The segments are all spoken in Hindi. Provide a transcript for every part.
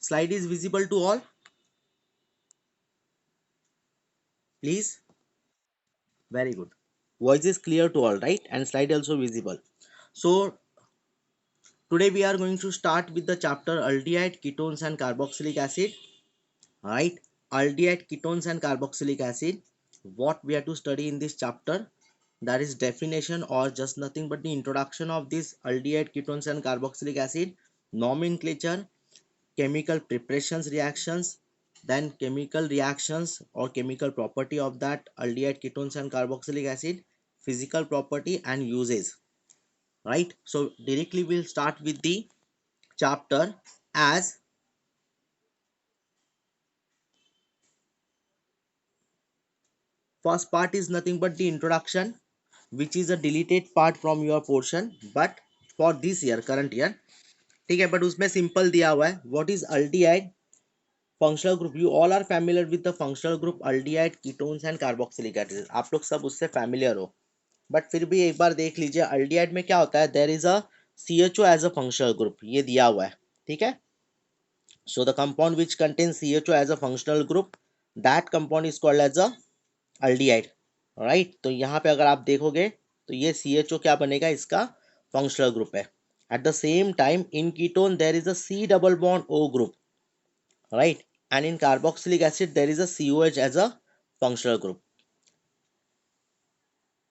Slide is visible to all, please. Very good. Voice is clear to all, right? And slide also visible. So today we are going to start with the chapter aldehyde, ketones and carboxylic acid. Right? Aldehyde, ketones and carboxylic acid. What we have to study in this chapter, that is definition or just nothing but the introduction of this aldehyde, ketones and carboxylic acid, nomenclature, chemical preparations reactions, then chemical reactions or chemical property of that aldehyde, ketones and carboxylic acid, physical property and uses. Right? So directly we'll start with the chapter. As first part is nothing but the introduction, which is a deleted part from your portion, but for this year, current year, ठीक है, but उसमें simple दिया हुआ है. What is aldehyde? Functional group. You all are familiar with the functional group aldehyde, ketones and carboxylic acid. आप लोग सब उससे फैमिलियर हो, बट फिर भी एक बार देख लीजिए अल्डिहाइड में क्या होता है. There is a CHO as a functional group, ये दिया हुआ है. ठीक है. So the compound which contain CHO as a functional group, that compound is called as a aldehyde. Right. तो यहाँ पे अगर आप देखोगे तो ये CHO क्या बनेगा, इसका फंक्शनल ग्रुप है. At the same time in ketone there is a C double bond O group. Right, and in carboxylic acid there is a COH as a functional group.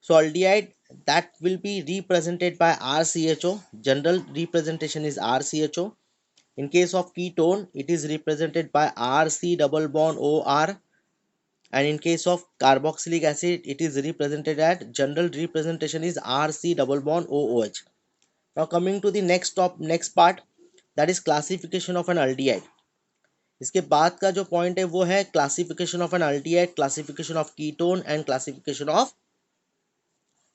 So aldehyde, that will be represented by RCHO. General representation is RCHO. In case of ketone it is represented by RC double bond OR, and in case of carboxylic acid it is represented at general representation is RC double bond OOH. Now coming to the next part, that is classification of an aldehyde. इसके बाद का जो पॉइंट है वो है classification of an aldehyde, classification of ketone and classification of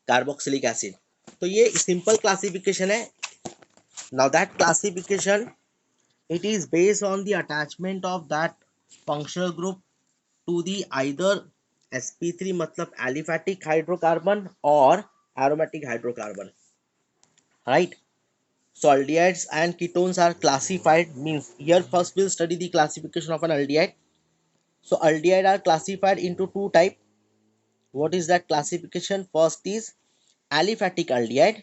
carboxylic acid. तो ये सिंपल क्लासिफिकेशन है. Now that classification, it is based on the attachment of that functional group to the either sp3 मतलब एलिफैटिक हाइड्रोकार्बन और aromatic hydrocarbon. Right. So aldehydes and ketones are classified, means here first we'll study the classification of an aldehyde. So aldehyde are classified into two type. What is that classification? First is aliphatic aldehyde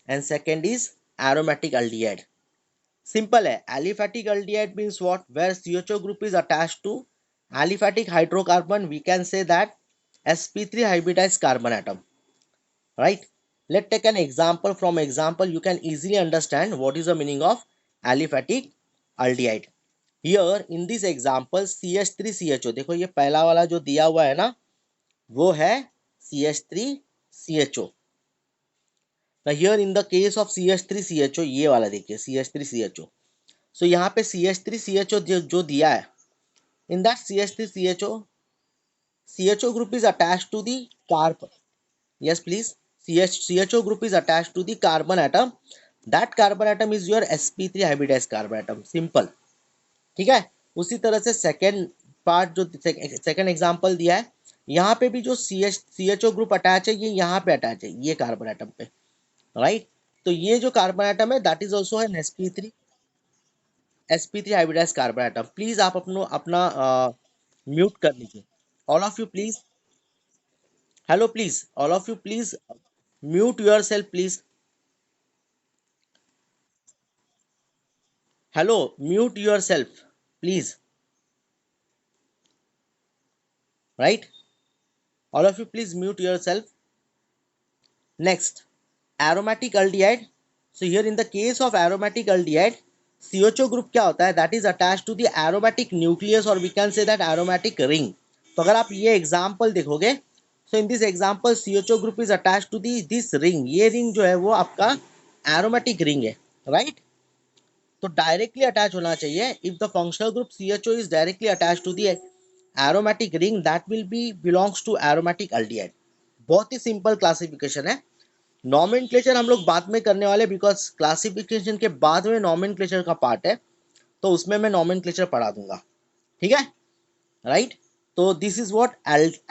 and second is aromatic aldehyde. Simple है. Aliphatic aldehyde means what? Where CHO group is attached to aliphatic hydrocarbon, we can say that sp3 hybridized carbon atom. Right. Let's take an example. From example you can easily understand what is the meaning of aliphatic aldehyde. Here in this example CH3CHO, देखो ये पहला वाला जो दिया हुआ है ना, वो है CH3CHO. Now here in the case of CH3CHO, ये वाला देखिए CH3CHO. So यहाँ पे CH3CHO जो दिया है, in that CH3CHO, CHO group is attached to the carbon. Yes please. CHO group is attached to the carbon atom. That carbon atom is your sp3 hybridized carbon atom. Simple. ठीक है. उसी तरह से सेकेंड पार्ट जो सेकेंड एग्जांपल दिया है, यहाँ पे भी जो CHO ग्रुप अटैच है, ये यहाँ पे अटैच है, ये कार्बन एटम पे. राइट. तो ये जो कार्बन एटम है that is also an sp3 hybridised carbon atom. Please आप अपना म्यूट कर लीजिए. All of you please. Hello please, all of you please mute your self please. Hello, mute your self please. Right. All of you please mute your self. Next, aromatic aldehyde. So here in the case of aromatic aldehyde, CHO group क्या होता है? That is attached to the aromatic nucleus or we can say that aromatic ring. तो अगर आप ये example देखोगे, so in this example CHO group is attached to this ring. ये ring जो है वो आपका aromatic ring है, right? तो directly attach होना चाहिए. If the functional group CHO is directly attached to the aromatic ring, that will be belongs to aromatic aldehyde. बहुत ही simple classification है. नॉमेनक्लेचर हम लोग बाद में करने वाले, बिकॉज क्लासिफिकेशन के बाद में नॉमेनक्लेचर का पार्ट है, तो उसमें मैं नॉमेनक्लेचर पढ़ा दूंगा. ठीक है. राइट. तो this is what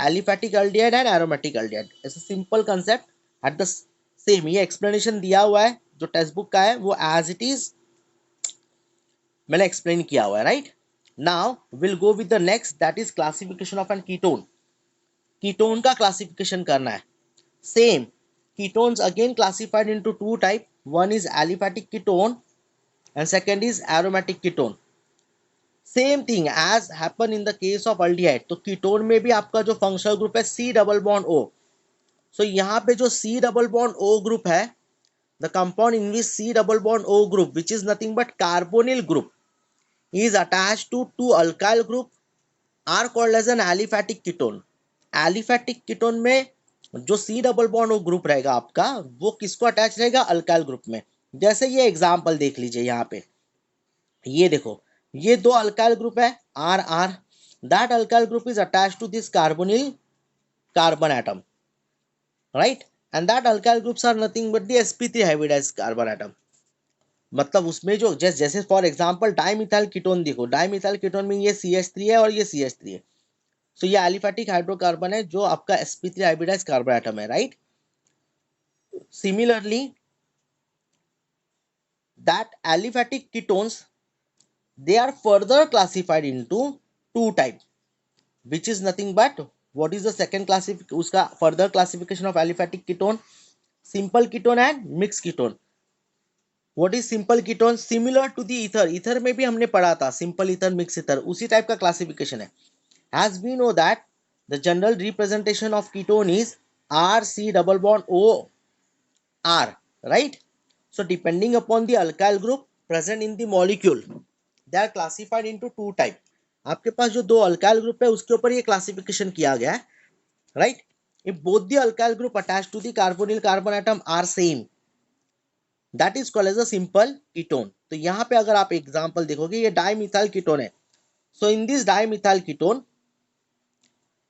aliphatic aldehyde and aromatic aldehyde. ऐसे simple concept at the same. ये एक्सप्लेनेशन दिया हुआ है जो टेक्स्ट बुक का है, वो एज इट इज मैंने एक्सप्लेन किया हुआ है, right. Now will go with the next, that is classification of an ketone. Ketone का क्लासिफिकेशन करना है। Same, ketones again classified into two type. One is aliphatic ketone and second is aromatic ketone. Same thing as happen in the case of aldehyde. तो कीटोन में भी आपका जो फंक्शनल ग्रुप है सी डबल बॉन्ड ओ। सो यहाँ पे जो C double bond O group है, the compound in which C double bond O group which is nothing but carbonyl group is attached to two alkyl group are called as an aliphatic ketone. Aliphatic ketone में जो C double bond O group रहेगा आपका, वो किसको अटैच रहेगा? अल्काइल ग्रुप में। जैसे ये एग्जांपल देख लीजिए यहाँ पे, ये देखो, ये दो अल्काइल ग्रुप है R R, that alkyl group is attach to this carbonyl carbon atom, right, and that alkyl groups are nothing but the sp3 hybridised carbon atom. मतलब उसमें जो जैसे फॉर एग्जांपल डाइमिथाइल कीटोन देखो, डाइमिथाइल कीटोन में ये CH3 है और ये CH3 है। सो ये एलिफेटिक हाइड्रोकार्बन है जो आपका sp3 हाइब्रिडाइज्ड कार्बन एटम है, right. Similarly that aliphatic ketones, they are further classified into two type, which is nothing but what is the second classification, उसका further classification of aliphatic ketone, simple ketone and mixed ketone. What is simple ketone? Similar to the ether, ether में भी हमने पढ़ा था simple ether, mixed ether, उसी टाइप का classification है। As we know that the general representation of ketone is RC double bond O R, right? So depending upon the alkyl group present in the molecule, they are classified into two type. आपके पास जो दो अल्काइल ग्रुप है उसके ऊपर ये क्लासिफिकेशन किया गया है, right. If both the alkyl group attach to the carbonyl carbon atom are same, that is called as a simple ketone. तो यहाँ पे अगर आप एग्जांपल देखोगे, ये डाइमिथाइल कीटोन है। सो इन दिस डाइमिथाइल कीटोन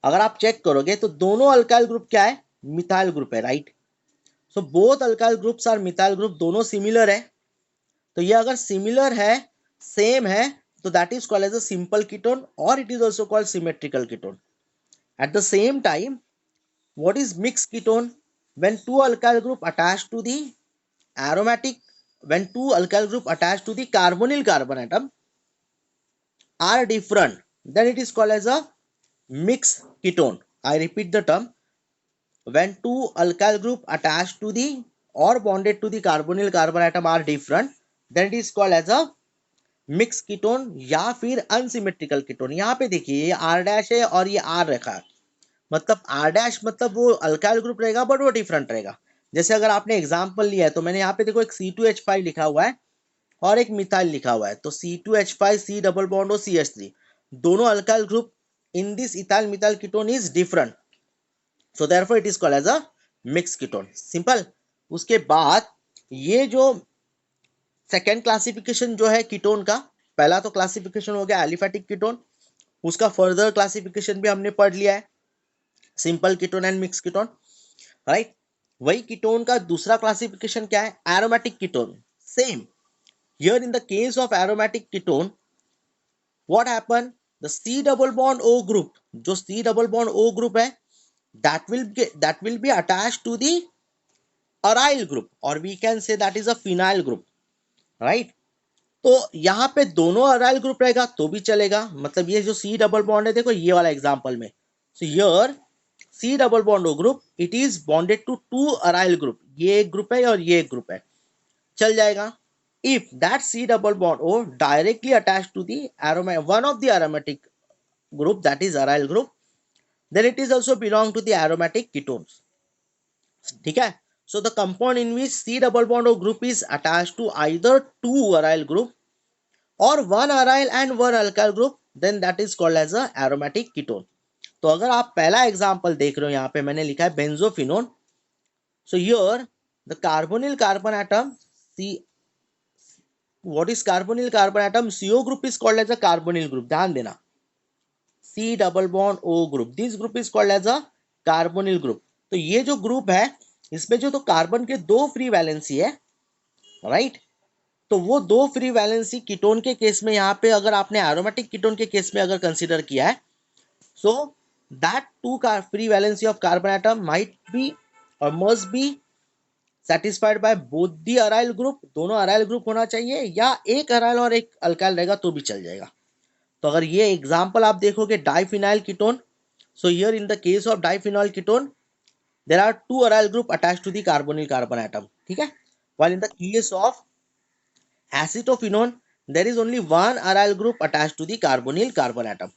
अगर आप चेक करोगे तो दोनों अल्काइल ग्रुप क्या है? मिथाइल ग्रुप है, right. So both alkyl groups are methyl group, दोनों सिमिलर है। तो ये अगर सिमिलर है, सेम है, तो that is called as a simple ketone और it is also called symmetrical ketone. At the same time, what is mix ketone? When two alkyl group attach to the aromatic, when two alkyl group attached to the carbonyl carbon atom are different, then it is called as a mixed ketone. I repeat the term, when two alkyl group attached to the or bonded to the carbonyl carbon atom are different, then it is called as a mix ketone या फिर अनसिमेट्रिकल कीटोन। यहाँ पे देखिए ये R डैश है और ये R रखा है, मतलब R डैश मतलब वो अल्काइल ग्रुप रहेगा बट वो डिफरेंट रहेगा। जैसे अगर आपने एग्जांपल लिया है तो मैंने यहाँ पे देखो एक C2H5 लिखा हुआ है और एक मिथाइल लिखा हुआ है। तो C2H5 C डबल बॉन्ड और CH3 दोनों alkyl group in this ethyl methyl ketone is different, so therefore it is called as a mix ketone, simple. उसके बाद ये जो सेकेंड क्लासिफिकेशन जो है कीटोन का, पहला तो क्लासिफिकेशन हो गया एलिफेटिक कीटोन, उसका फर्दर क्लासिफिकेशन भी हमने पढ़ लिया है, simple ketone and mix ketone, right. वही कीटोन का दूसरा क्लासिफिकेशन क्या है? Aromatic ketone. Same, here in the case of aromatic ketone what happen, the C double bond O group, जो C double bond O group है, that will be attached to the aryl group or we can say that is a phenyl group, right? तो यहाँ पे दोनों अराइल ग्रुप रहेगा तो भी चलेगा, मतलब ये जो सी डबल बॉन्ड है, देखो ये वाला एग्जांपल में, so here C double bond O group it is bonded to to aryl group, ये एक ग्रुप है और ये एक ग्रुप है, चल जाएगा। If that C double bond O directly attach to the one of the aromatic group that is aryl group, then it is also belong to the aromatic ketones, ठीक है। So the compound in which C double bond O group is attached to either two aryl group or one aryl and one alkyl group, then that is called as a aromatic ketone. तो अगर आप पहला एग्जांपल देख रहे हो, यहाँ पे मैंने लिखा है benzophenone. So here the carbonyl carbon atom C, what is carbonyl carbon atom? CO group is called as a carbonyl group, ध्यान देना, C double bond O group, this group is called as a carbonyl group। तो ये जो ग्रुप है इसमें जो तो कार्बन के दो फ्री वैलेंसी है, राइट, तो वो दो फ्री वैलेंसी कीटोन के केस में, यहाँ पे अगर आपने एरोमेटिक कीटोन के केस में अगर कंसीडर किया है, so that two free valency of carbon atom might be और must be satisfied by both the aryl group, दोनों अराइल ग्रुप होना चाहिए, या एक अराइल और एक अल्काइल रहेगा तो भी चल जाएगा। तो अगर ये एग्जांपल आप देखोगे diphenyl ketone, so here in the case of diphenyl ketone there are two aryl group attached to the carbonyl carbon atom, ठीक है। While in the case of acetophenone there is only one aryl group attached to the carbonyl carbon atom,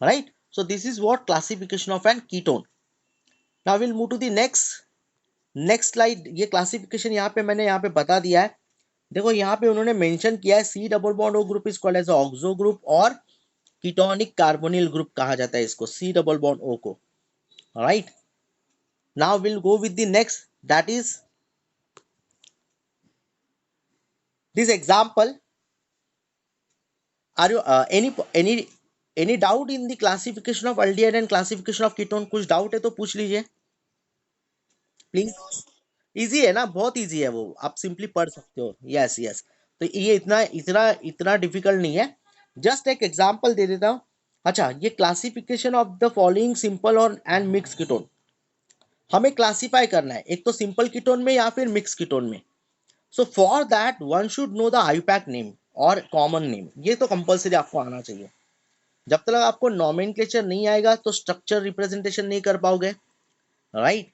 right? So this is what classification of an ketone. Now we'll move to the next slide. ये classification यहाँ पे मैंने यहाँ पे बता दिया है। देखो यहाँ पे उन्होंने मेंशन किया है C double bond O group is called as oxo group, और कीटोनिक कार्बोनिल ग्रुप कहा जाता है इसको, C डबल बॉन्ड O को, right. Now will go with the next, that is this example. Are you any doubt in the classification of aldehyde and classification of ketone? कुछ डाउट है तो पूछ लीजिए प्लीज। इजी है ना, बहुत इजी है वो, आप सिंपली पढ़ सकते हो। यस यस, तो ये इतना इतना इतना डिफिकल्ट नहीं है, जस्ट एक एग्जांपल दे देता हूँ। अच्छा, ये classification of the following simple और एंड मिक्स कीटोन, हमें क्लासिफाई करना है एक तो सिंपल कीटोन में या फिर मिक्स कीटोन में। So for that one should know the IUPAC name और कॉमन नेम, ये तो कंपलसरी आपको आना चाहिए। जब तक आपको नॉमेनक्लेचर नहीं आएगा तो स्ट्रक्चर रिप्रेजेंटेशन नहीं कर पाओगे, राइट।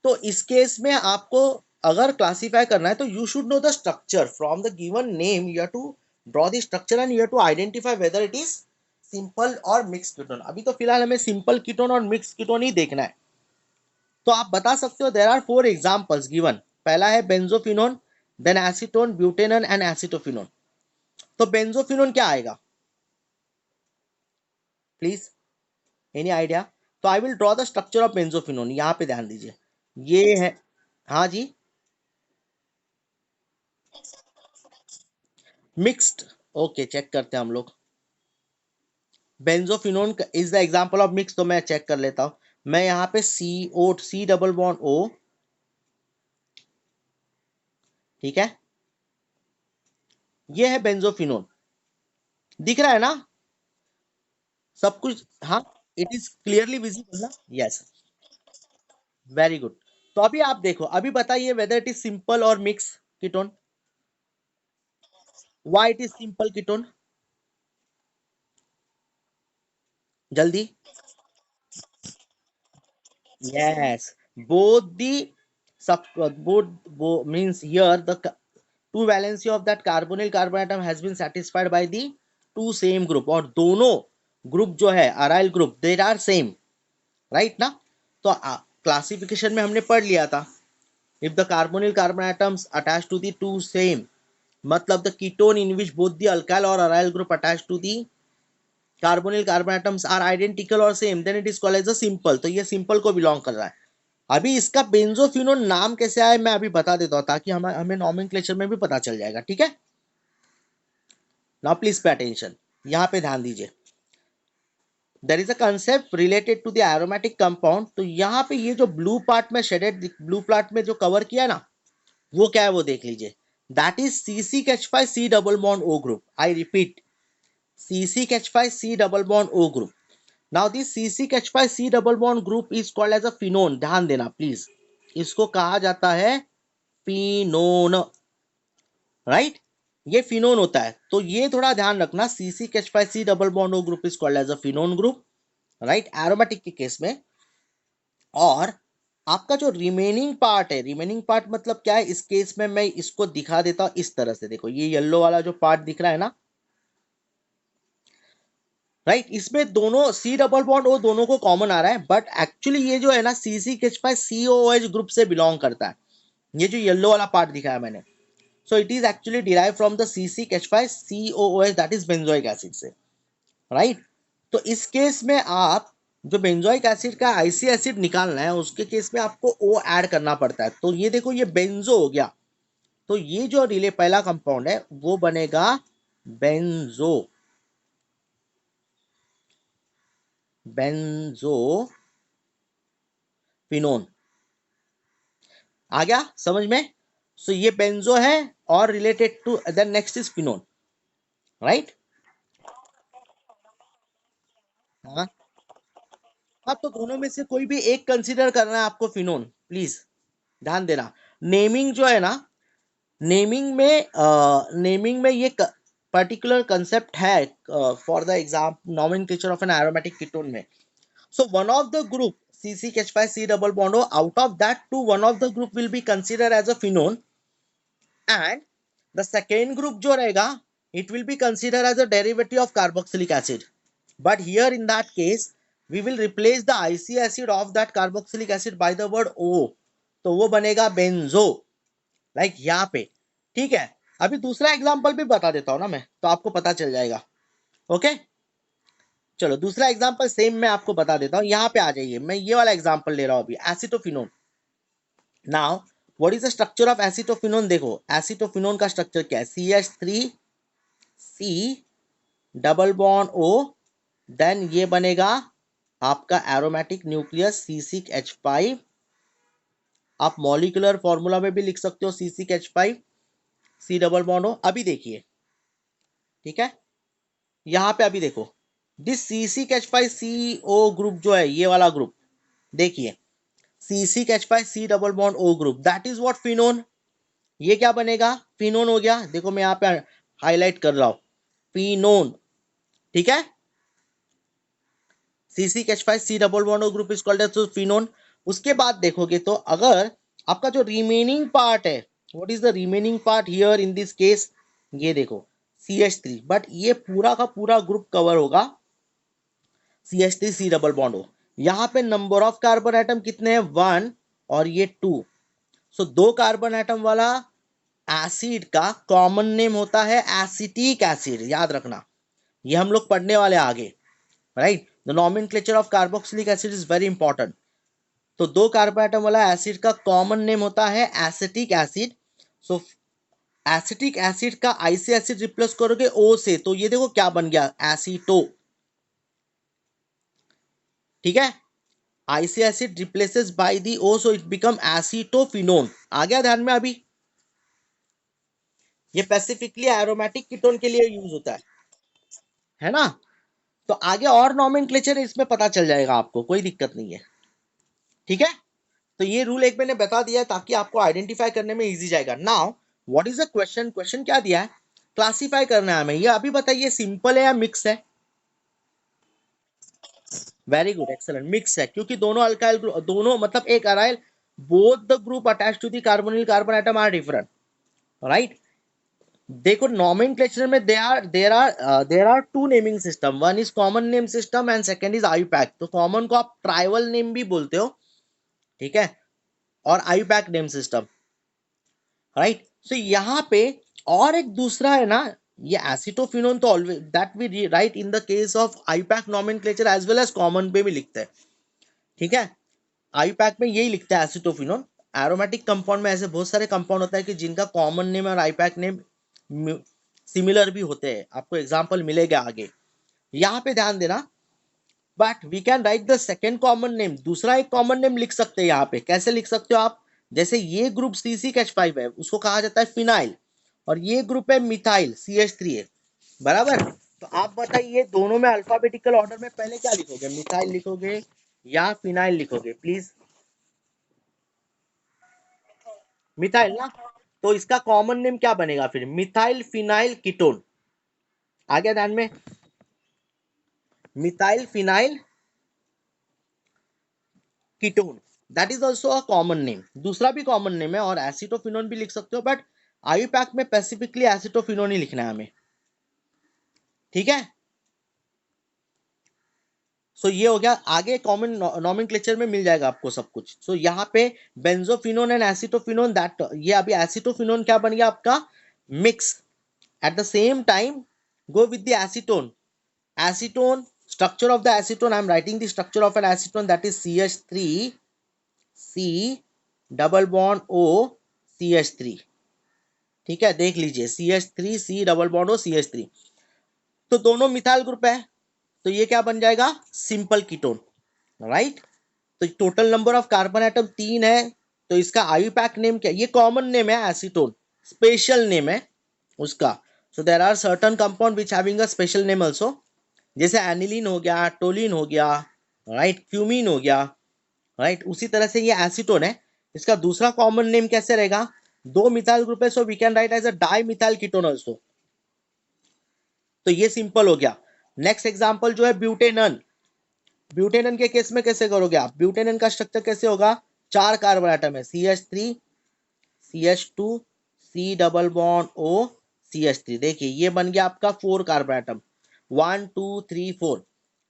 तो इस केस में आपको अगर क्लासिफाई करना है तो you should know the structure from the given name, you have to draw the structure and you have to identify whether it is simple or mix ketone. अभी तो फिलहाल हमें सिंपल कीटोन और मिक्स कीटोन ही देखना है। तो आप बता सकते हो, देयर आर 4 एग्जांपल्स गिवन। पहला है benzophenone, then acetone, butanone and acetophenone. तो बेंजोफिनोन क्या आएगा प्लीज, एनी आइडिया? तो I will draw the structure of benzophenone, यहाँ पे ध्यान दीजिए, ये है, हाँ जी, मिक्स्ड। ओके, चेक करते हैं हम लोग। Benzophenone is the example of mix, तो मैं चेक कर लेता हूं। मैं यहाँ पे सी डबल बॉन्ड ओ, ठीक है, ये है बेंजोफिनोन, दिख रहा है ना सब कुछ? हाँ, इट इज क्लियरली विजिबल ना? Yes, very good. तो अभी आप देखो, अभी बताइए weather it is simple or mix ketone. Why it is simple ketone, जल्दी। Yes, both the sub both means here the two valency of that carbonyl carbon atom has been satisfied by the two same group, और दोनों ग्रुप जो है aryl group there are same, right ना। तो क्लासिफिकेशन में हमने पढ़ लिया था, if the carbonyl carbon atoms attached to the two same, मतलब the ketone in which both the alkyl or aryl group attached to the carbonyl carbon atoms are identical or same, then it is called as a simple। तो ये सिंपल को बिलोंग कर रहा है। अभी इसका बेंजोफिनोन नाम कैसे आया मैं अभी बता देता हूँ, ताकि हमें नॉमेनक्लेचर में भी पता चल जाएगा, ठीक है। नाउ प्लीज पे अटेंशन, यहाँ पे ध्यान दीजिए। There is a concept related to the aromatic compound. तो यहाँ पे ये जो ब्लू पार्ट में शेडेड, ब्लू पार्ट में जो कवर किया ना, वो क्या है वो देख लीजिए। That is CCH5C double bond O group. I repeat, CCH5C double bond O group. Now this CCH5C double bond group is called as a phenone. ध्यान देना प्लीज, इसको कहा जाता है फिनोन, राइट। ये फिनोन होता है, तो ये थोड़ा ध्यान रखना, CCH5C double bond O group is called as a phenone group, right, aromatic के केस में। और आपका जो रिमेनिंग पार्ट है, रिमेनिंग पार्ट मतलब क्या है इस केस में, मैं इसको दिखा देता हूं इस तरह से। देखो ये येलो वाला जो पार्ट दिख रहा है ना, राइट, इसमें दोनों सी डबल बॉन्ड ओ दोनों को कॉमन आ रहा है, बट एक्चुअली ये जो है ना CCH5COOH ग्रुप से बिलोंग करता है। ये जो येलो वाला पार्ट दिखाया मैंने, so it is actually derived from the CCH5COOH, that is benzoic acid से, right। तो इस केस में आप जो बेंजोइक एसिड का आईसी एसिड निकालना है, उसके केस में आपको ओ ऐड करना पड़ता है। तो ये देखो, ये बेंजो हो गया, तो ये जो रिले पहला कंपाउंड है वो बनेगा बेंजो, बेंजोफिनोन। आ गया समझ में? सो ये बेंजो है और related to, then next is phenone, right. हाँ हाँ, तो दोनों में से कोई भी एक कंसीडर करना है आपको फिनोन, प्लीज ध्यान देना। नेमिंग जो है ना, नेमिंग में ये पर्टिकुलर कंसेप्ट है for the exam nomenclature of an aromatic ketone में. So one of the group C6H5 C double bond O, out of that two, one of the group will be considered as a phenone, and the second group जो रहेगा it will be considered as a derivative of carboxylic acid. But here in that case we will replace the IC acid of that carboxylic acid by the word O, तो वो बनेगा बेंजो, लाइक यहाँ पे. ठीक है, अभी दूसरा एग्जांपल भी बता देता हूँ ना मैं, तो आपको पता चल जाएगा. ओके, चलो दूसरा एग्जांपल सेम मैं आपको बता देता हूँ. यहाँ पे आ जाइए, मैं ये वाला एग्जांपल ले रहा हूँ अभी, acetophenone. Now what is the structure of acetophenone? देखो एसिटोफिनोन का स्ट्रक्चर क्या है, CH3C double bond O, then ये बनेगा आपका एरोमेटिक न्यूक्लियस C6H5. आप मॉलिक्यूलर फॉर्मूला में भी लिख सकते हो C6H5 C double bond O. अभी देखिए, ठीक है, यहाँ पे अभी देखो दिस C6H5CO ग्रुप जो है, ये वाला ग्रुप देखिए, C6H5C double bond O group, that is what phenone. ये क्या बनेगा, फिनोन हो गया. देखो मैं यहाँ पे हाईलाइट कर रहा हूं, फिनोन. ठीक है, C6H5C double bond O group is called as phenone. उसके बाद देखोगे तो अगर आपका जो रिमेनिंग पार्ट है, what is the remaining part here in this case, ये देखो CH3, बट ये पूरा का पूरा ग्रुप कवर होगा CH3C डबल बॉन्ड O. यहाँ पे नंबर ऑफ कार्बन एटम कितने हैं, 1 और ये 2. सो 2 कार्बन एटम वाला एसिड का कॉमन नेम होता है एसिटिक एसिड. याद रखना, ये हम लोग पढ़ने वाले आगे, right. The nomenclature of carboxylic acid is very important. तो 2 कार्बन एटम वाला एसिड का कॉमन नेम होता है एसिटिक एसिड. सो एसिटिक एसिड का आईसी एसिड रिप्लेस करोगे ओ से, तो ये देखो क्या बन गया, एसीटो. ठीक है, ic acid replaces by the O, so it become acetophenone. आ गया ध्यान में अभी? ये स्पेसिफिकली एरोमेटिक कीटोन के लिए यूज होता है ना. तो आगे और नॉमेनक्लेचर इसमें पता चल जाएगा आपको, कोई दिक्कत नहीं है. ठीक है, तो ये रूल एक मैंने बता दिया है ताकि आपको आइडेंटिफाई करने में इजी जाएगा. Now what is the question, question क्या दिया है, क्लासिफाई करना है हमें. ये अभी बताइए सिंपल है या मिक्स है? वेरी गुड, एक्सेलेंट, मिक्स है, क्योंकि दोनों अल्काइल ग्रुप, दोनों मतलब एक aryl, both the group attach to the carbonyl carbon atom are different, right. देखो नॉमेनक्लेचर में there are two naming system, one is common name system and second is IUPAC. तो कॉमन को आप ट्राइवल नेम भी बोलते हो, ठीक है, और आईपैक नेम सिस्टम, राइट. सो यहाँ पे और एक दूसरा है ना, ये एसिटोफिनोन, तो always that we write in the case of IUPAC nomenclature as well as common पे भी लिखते हैं. ठीक है, आईपैक में यही लिखता है एसिटोफिनोन. एरोमेटिक कंपाउंड में ऐसे बहुत सारे कंपाउंड होता है कि जिनका कॉमन नेम और आईपैक नेम सिमिलर भी होते हैं, आपको एग्जांपल मिलेगा आगे. यहाँ पे ध्यान देना, but we can write the second common name, दूसरा एक कॉमन नेम लिख सकते हैं. यहाँ पे कैसे लिख सकते हो आप, जैसे ये ग्रुप C6H5 है, उसको कहा जाता है फिनाइल, और ये ग्रुप है मिथाइल CH3 है, बराबर. तो आप बताइए दोनों में अल्फाबेटिकल ऑर्डर में पहले क्या लिखोगे, मिथाइल लिखोगे या फिनाइल लिखोगे, प्लीज. मिथाइल ना, तो इसका कॉमन नेम क्या बनेगा फिर, मिथाइल फिनाइल कीटोन. आ गया ध्यान में, methyl phenyl ketone, that is also a common name. दूसरा भी कॉमन नेम है, और एसिटोफिनोन भी लिख सकते हो, बट आईपैक में स्पेसिफिकली एसिटोफिनोन ही लिखना है हमें. ठीक है, सो ये हो गया. आगे कॉमन नॉमेनक्लेचर में मिल जाएगा आपको सब कुछ. सो यहाँ पे बेंजोफिनोन एंड एसिटोफिनोन, दैट ये अभी एसिटोफिनोन क्या बन गया आपका, mix. Eight the same time go with the acetone. Acetone, structure of the acetone, I am writing the structure of an acetone, that is CH3C double bond O CH3. ठीक है, देख लीजिए CH3C double bond O CH3, तो दोनों मिथाइल ग्रुप है, तो ये क्या बन जाएगा, सिंपल कीटोन, राइट. तो total number of carbon atom 3 है, तो इसका आईयूपैक नेम क्या, ये कॉमन नेम है एसीटोन, स्पेशल नेम है उसका. So there are certain compound which having a special name also, जैसे एनिलीन हो गया, टोलिन हो गया, राइट, क्यूमीन हो गया, राइट. उसी तरह से ये एसीटोन है, इसका दूसरा कॉमन नेम कैसे रहेगा? दो मिथाइल ग्रुप है, so we can write as a dimethyl ketone also. तो ये सिंपल हो गया। नेक्स्ट एग्जांपल जो है ब्यूटेनन। ब्यूटेनन के केस में कैसे करोगे आप? ब्यूटेनन का स्ट्रक्चर कैसे होगा? चार कार्बन एटम है, CH3 CH2 C double bond O CH3। देखिए ये बन गया आपका 4 carbon atom, 1 2 3 4।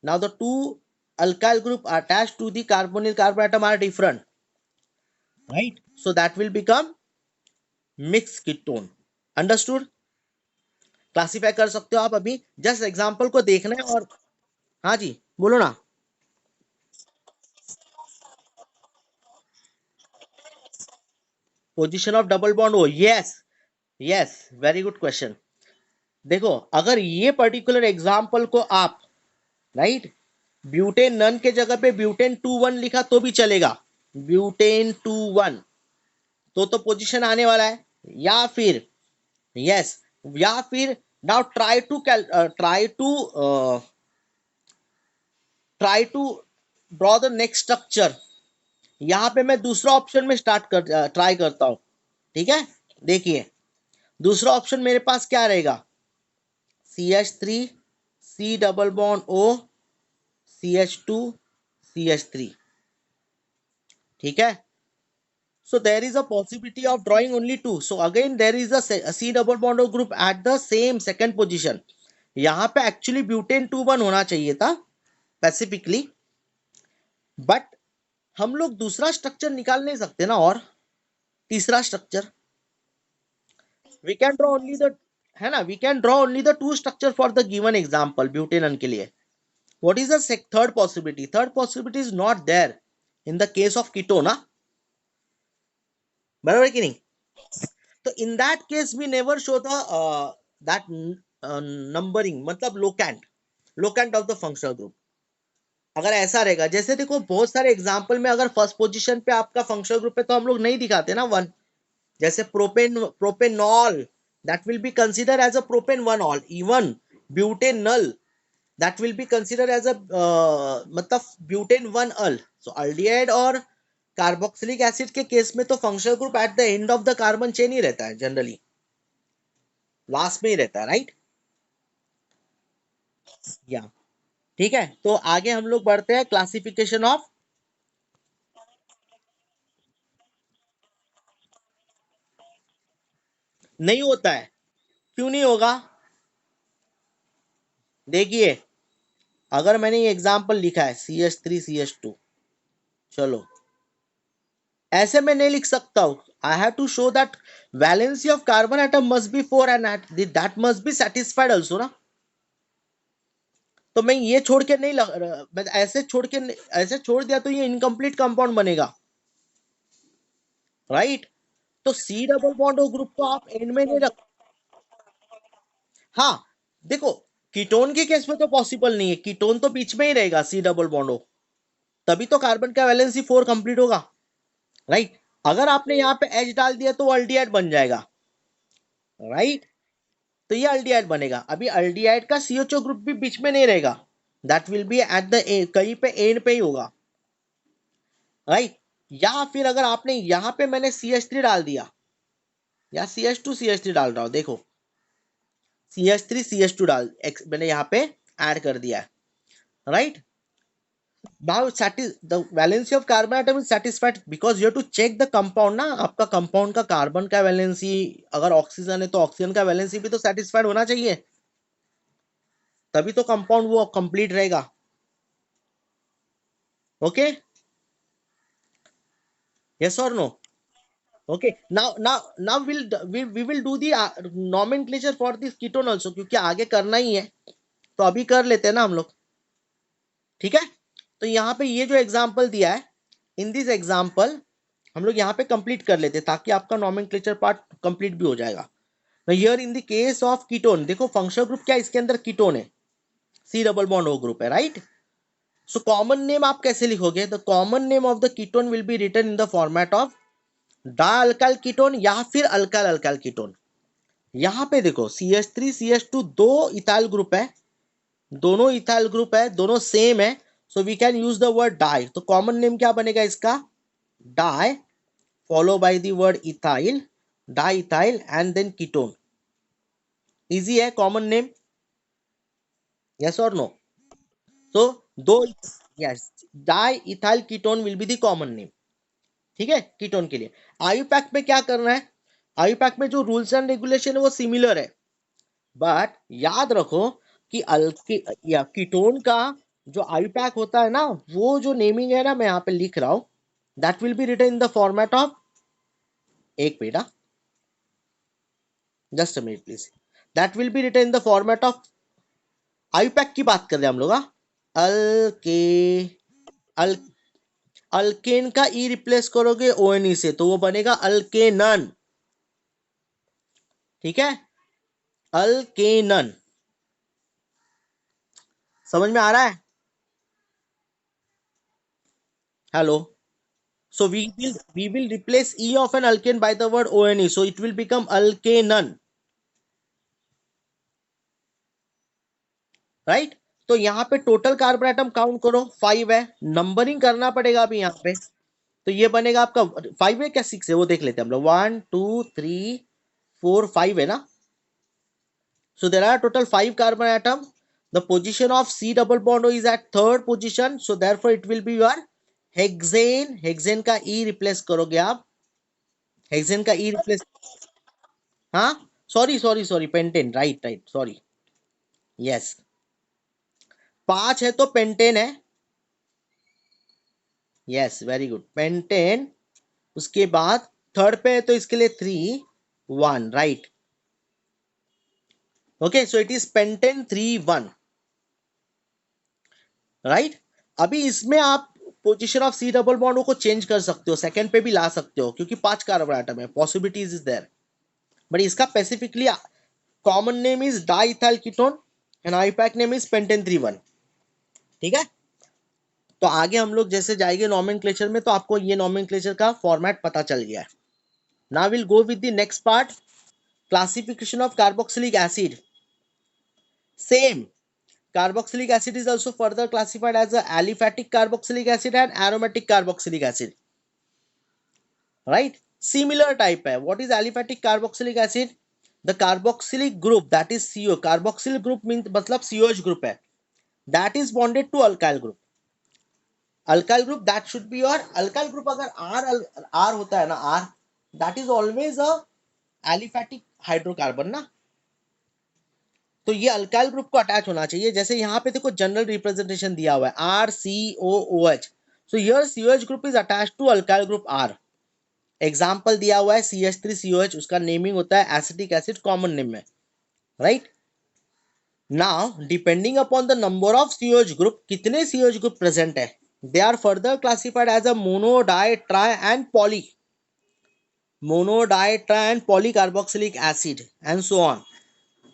Now the two alkyl group attached to the carbonyl carbon atom are different, right? So that will become mixed ketone. Understood? Classify कर सकते हो आप, अभी जस्ट एग्जांपल को देखना है। और हाँ जी बोलो ना। Position of double bond O, yes yes, very good question. देखो अगर ये पर्टिकुलर एग्जांपल को आप राइट ब्यूटेन नन के जगह पे ब्यूटेन 2,1 लिखा तो भी चलेगा, ब्यूटेन 2,1 तो पोजीशन आने वाला है। या फिर यस, या फिर now try to draw the next structure. यहां पे मैं दूसरा ऑप्शन में ट्राई करता हूं। ठीक है, देखिए दूसरा ऑप्शन मेरे पास क्या रहेगा? CH3 C double bond O CH2 CH3। ठीक है, so there is a possibility of drawing only two, so again there is a C double bond O group at the same second position। यहाँ पे एक्चुअली ब्यूटेन 2,1 होना चाहिए था स्पेसिफिकली, बट हम लोग दूसरा स्ट्रक्चर निकाल नहीं सकते ना, और तीसरा structure we can draw only the, है ना, we can draw only the two structure for the given example butanone के लिए। What is the third possibility? Third possibility is not there in the case of ketone, ना बराबर है कि नहीं? तो in that case we never show the that numbering, मतलब locant of the functional group. अगर ऐसा रहेगा, जैसे देखो बहुत सारे एग्जांपल में अगर फर्स्ट पोजीशन पे आपका फंक्शनल ग्रुप है तो हम लोग नहीं दिखाते ना वन। जैसे propanal, that will be consider as a propane one al. Even butanal, that will be consider as a मतलब butane one al. So aldehyde और कार्बोक्सिलिक एसिड के केस में तो functional group at the end of the carbon chain ही रहता है, जनरली लास्ट में ही रहता है, राइट? या ठीक है, तो आगे हम लोग बढ़ते हैं क्लासिफिकेशन ऑफ। नहीं होता है, क्यों नहीं होगा? देखिए अगर मैंने ये एग्जांपल लिखा है CH3 CH2, चलो ऐसे मैं नहीं लिख सकता हूं। I have to show that valency of carbon atom must be 4 and that must be satisfied also ना। तो मैं ये छोड़ के नहीं मैं ऐसे छोड़ के, ऐसे छोड़ दिया तो ये इनकम्प्लीट कंपाउंड बनेगा, राइट? तो C double bond O group को आप एंड में नहीं रख। हाँ देखो, कीटोन के केस में तो पॉसिबल नहीं है, कीटोन तो बीच में ही रहेगा C डबल बॉन्ड O, तभी तो कार्बन का वैलेंसी 4 कंप्लीट होगा, राइट? अगर आपने यहाँ पे H डाल दिया तो अल्डिहाइड बन जाएगा, राइट? तो ये अल्डिहाइड बनेगा। अभी अल्डिहाइड का CHO ग्रुप भी बीच में नहीं रहेगा, that will B at the कहीं पे एंड पे ही होगा, राइट? या फिर अगर आपने यहाँ पे मैंने CH3 डाल दिया या CH2 CH3 डाल रहा हूं, देखो CH3 CH2 मैंने यहाँ पे ऐड कर दिया है, right? Now the valency of carbon atom is satisfied because you have to check the compound ना, आपका कंपाउंड का कार्बन का वैलेंसी, अगर ऑक्सीजन है तो ऑक्सीजन का वैलेंसी भी तो सेटिस्फाइड होना चाहिए, तभी तो कंपाउंड वो कंप्लीट रहेगा। Okay, yes or no? Okay, now we will do the nomenclature for this ketone also, क्योंकि आगे करना ही है तो अभी कर लेते हैं ना हम लोग, ठीक है? तो यहाँ पे ये जो एग्जांपल दिया है, इन दिस एग्जांपल हम लोग यहाँ पे कंप्लीट कर लेते हैं ताकि आपका नॉमेनक्लेचर पार्ट कंप्लीट भी हो जाएगा। Here in the case of ketone, देखो फंक्शनल ग्रुप क्या है, इसके अंदर कीटोन है, C double bond O group है, राइट? सो कॉमन नेम आप कैसे लिखोगे? The common name of the ketone will be written in the format of dialkyl ketone या फिर अल्काइल अल्काइल कीटोन। यहाँ पे देखो CH3 CH2 दो इथाइल ग्रुप है, दोनों इथाइल ग्रुप है, दोनों सेम है, so we can use the word di. तो कॉमन नेम क्या बनेगा इसका? Di followed by the word ethyl, diethyl, and then ketone. Easy है, common name, yes or no? So दो, yes, diethyl ketone will be the common name. ठीक है, कीटोन के लिए आयुपैक में क्या करना है, आयुपैक में जो रूल्स एंड रेगुलेशन है वो सिमिलर है, बट याद रखो कि अल्की या कीटोन का जो आयुपैक होता है ना, वो जो नेमिंग है ना, मैं यहाँ पे लिख रहा हूं, that will be written in the format of, एक minute, just a minute please, that will be written in the format of, IUPAC की बात कर रहे हैं हम लोग, अल्के अल अल्केन का ई रिप्लेस करोगे ओएनई से तो वो बनेगा अल्केनन, ठीक है, अल्केनन, समझ में आ रहा है? Hello, so we will replace e of an alkane by the word one, so it will become alkanon, right? तो यहाँ पे टोटल कार्बन एटम काउंट करो, 5 है, नंबरिंग करना पड़ेगा अभी यहाँ पे, तो ये बनेगा आपका 5 है क्या 6 है वो देख लेते हैं हम लोग, 1 2 3 4 5 है ना, so there are total 5 carbon atom, the position of C double bond O is at third position, so therefore it will be your hexane, hexane का ई रिप्लेस करोगे आप, हेक्सेन का ई रिप्लेस, हाँ, sorry sorry sorry, pentane, right right, sorry, yes, 5 है तो पेंटेन है, यस वेरी गुड, पेंटेन, उसके बाद थर्ड पे है तो इसके लिए 3 1, right, okay, so it is pentane 3 1, right. अभी इसमें आप position of C double bond को चेंज कर सकते हो, सेकंड पे भी ला सकते हो, क्योंकि 5 कार्बन एटम है, पॉसिबिलिटीज इज देयर, बट इसका specifically common name is diethyl ketone and IUPAC name is pentane 3 1, ठीक है। तो आगे हम लोग जैसे जाएंगे नॉमेनक्लेचर में, तो आपको ये नॉमेनक्लेचर का फॉर्मेट पता चल गया है। Now will go with the next part, classification of carboxylic acid. Same, carboxylic acid is also further classified as a aliphatic carboxylic acid and aromatic carboxylic acid, right? Similar type है, what is aliphatic carboxylic acid? The carboxylic group, that is CO, carboxyl group means मतलब COH group है, that is bonded to alkyl group, alkyl group that should be your alkyl group, अगर R होता है ना, R, that is always a aliphatic hydrocarbon ना, तो ये अल्काइल ग्रुप को अटैच होना चाहिए। जैसे यहाँ पे देखो जनरल रिप्रेजेंटेशन दिया हुआ है RCOOH, so here COH group is attached to alkyl group R। Example दिया हुआ है CH3COH, उसका नेमिंग होता है एसिटिक एसिड, कॉमन नेम में, right. Now depending upon the number of COH group, कितने COH ग्रुप प्रेजेंट है, they are further classified as a mono, di, tri and poly, mono, di, tri and poly carboxylic acid and so on.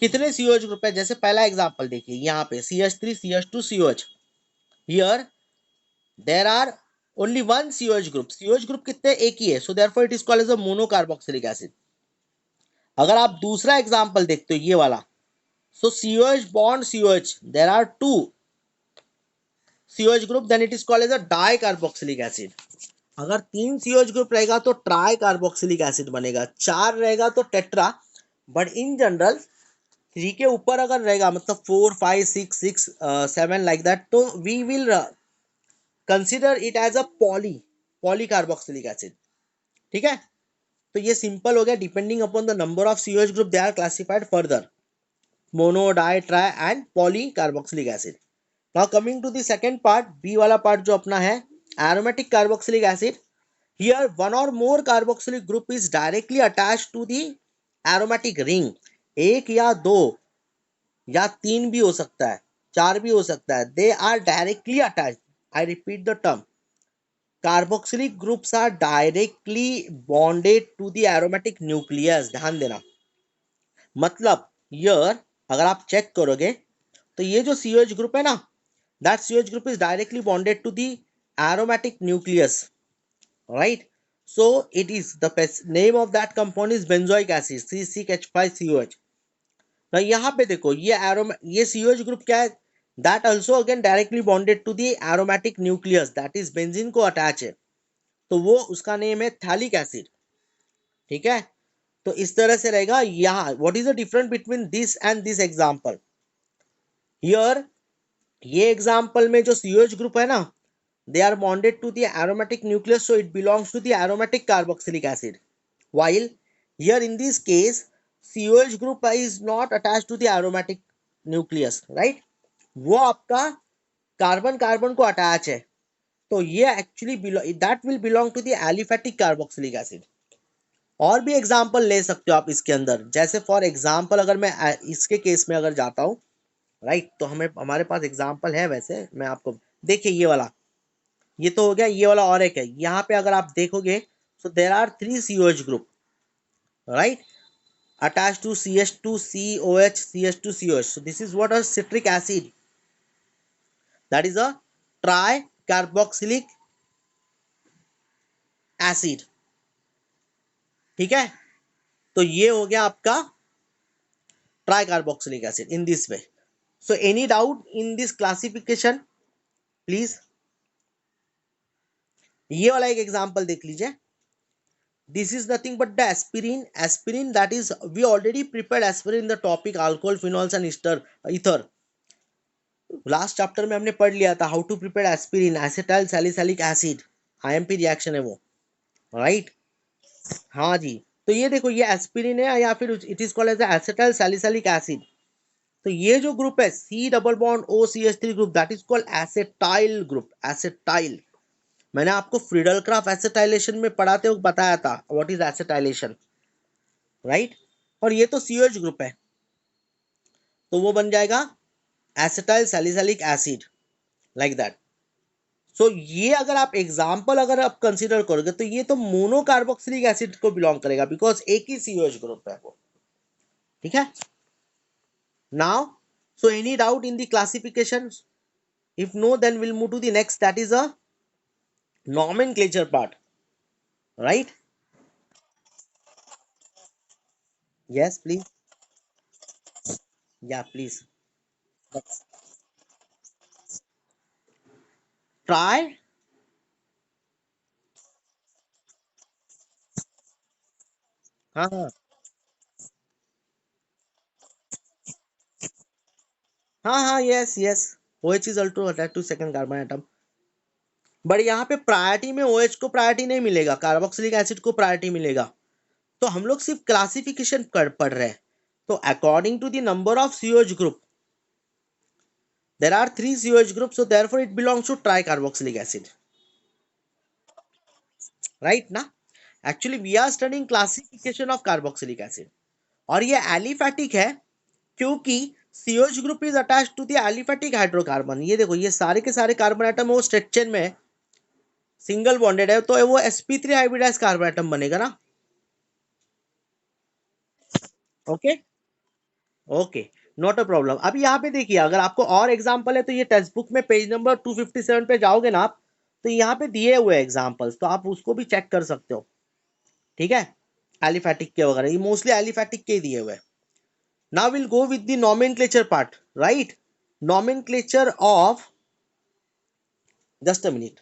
कितने COH ग्रुप है, जैसे पहला एग्जांपल देखिए यहाँ पे CH3 CH2 COH, here there are only one COH group, COH group कितने, एक ही है, so therefore it is called as a monocarboxylic acid. अगर आप दूसरा एग्जांपल देखते हो ये वाला, so COH bond COH, there are two COH group, then it is called as a dicarboxylic acid. अगर 3 COH ग्रुप रहेगा तो ट्राई कार्बोक्सिलिक एसिड बनेगा, 4 रहेगा तो टेट्रा, बट इन जनरल 3 के ऊपर अगर रहेगा, मतलब 4 5 6 6 7 लाइक दैट, तो we will consider it as a polycarboxylic acid, ठीक है। तो ये सिंपल हो गया, depending upon the number of COH group they are classified further, mono, di, tri and polycarboxylic acid. Now coming to the second part, B वाला पार्ट जो अपना है, aromatic carboxylic acid. Here one और more carboxylic group is directly attached to the aromatic ring, एक या दो या 3 भी हो सकता है, 4 भी हो सकता है, they are directly attached, I repeat the term, carboxylic groups are directly bonded to the aromatic nucleus, ध्यान देना, मतलब हियर अगर आप चेक करोगे तो ये जो COH ग्रुप है ना, that COH group is directly bonded to the aromatic nucleus, right. so it is the name of that compound is benzoic acid, C6H5COH। तो यहाँ पे देखो ये COH ग्रुप क्या है, that also again directly bonded to the aromatic nucleus, that is benzene को अटैच है, तो वो उसका नेम है थैलिक एसिड। ठीक है, तो इस तरह से रहेगा। यहाँ what is the difference between this and this example? Here ये एग्जांपल में जो COH ग्रुप है ना, they are bonded to the aromatic nucleus, so it belongs to the aromatic carboxylic acid, while here in this case COH group is not attached to the aromatic nucleus, right? वो आपका कार्बन कार्बन को अटैच है, तो ये actually that will belong to the aliphatic carboxylic acid. और भी एग्जांपल ले सकते हो आप इसके अंदर, जैसे फॉर एग्जांपल अगर मैं इसके केस में अगर जाता हूँ, राइट, तो हमें हमारे पास एग्जांपल है। वैसे मैं आपको देखिए ये वाला, ये तो हो गया, ये वाला और एक है। यहाँ पे अगर आप देखोगे, so there are 3 COH group, right, attached to CH2 COH CH2 COH. So this is what a citric acid, that is a tricarboxylic acid। ठीक है, तो ये हो गया आपका tricarboxylic acid in this way। So any doubt in this classification please? ये वाला एक एग्जांपल देख लीजिए। This is nothing but the aspirin. Aspirin, that is, we already prepared aspirin in the topic alcohol, phenols and ether। Last chapter में हमने पढ़ लिया था how to prepare aspirin, acetyl salicylic acid, IMP reaction है वो, राइट। हाँ जी, तो ये देखो ये एस्पिरिन है, या फिर it is called as acetyl salicylic acid. तो ये जो ग्रुप है C double bond OCH3 group, that is called acetyl group, acetyl. मैंने आपको फ्रीडल क्राफ्ट एसिटाइलेशन में पढ़ाते वक्त बताया था व्हाट इज एसिटाइलेशन, राइट। और ये तो COH ग्रुप है, तो वो बन जाएगा acetyl salicylic acid, like that. So ये अगर आप एग्जाम्पल अगर आप कंसीडर करोगे तो ये तो मोनोकार्बोक्सिलिक एसिड को बिलोंग करेगा, बिकॉज एक ही COH ग्रुप है वो। ठीक है, now so any doubt in the classification? If no then will move to the next, that is a nomenclature part, right. Yes please, yeah please. Try, हाँ हाँ हाँ हाँ, yes yes, OH is also attach to second carbon atom. But यहाँ पे प्रायोरिटी में OH को प्रायोरिटी नहीं मिलेगा, कार्बोक्सिलिक एसिड को प्रायोरिटी मिलेगा। तो हम लोग सिर्फ क्लासिफिकेशन पढ़ रहे हैं। तो according to the number of COH group, there are 3 COH groups, so therefore it belongs to tricarboxylic acid, right ना? Actually we are studying classification of carboxylic acid, और ये एलिफैटिक है क्योंकि COH group is attached to the aliphatic hydrocarbon. ये देखो ये सारे के सारे कार्बन एटम वो स्ट्रेट चेन में है, सिंगल बॉन्डेड है, तो वो sp3 हाइब्रिडाइज्ड कार्बन एटम बनेगा ना। Okay okay, not a problem. अभी यहाँ पे देखिए, अगर आपको और एग्जांपल है तो ये टेक्स्ट बुक में पेज नंबर 257 पे जाओगे ना आप, तो यहाँ पे दिए हुए एग्जांपल्स, तो आप उसको भी चेक कर सकते हो। ठीक है, एलिफैटिक के वगैरह, ये मोस्टली एलिफैटिक के दिए हुए। Now will go with the nomenclature part, right. Nomenclature of, just a minute,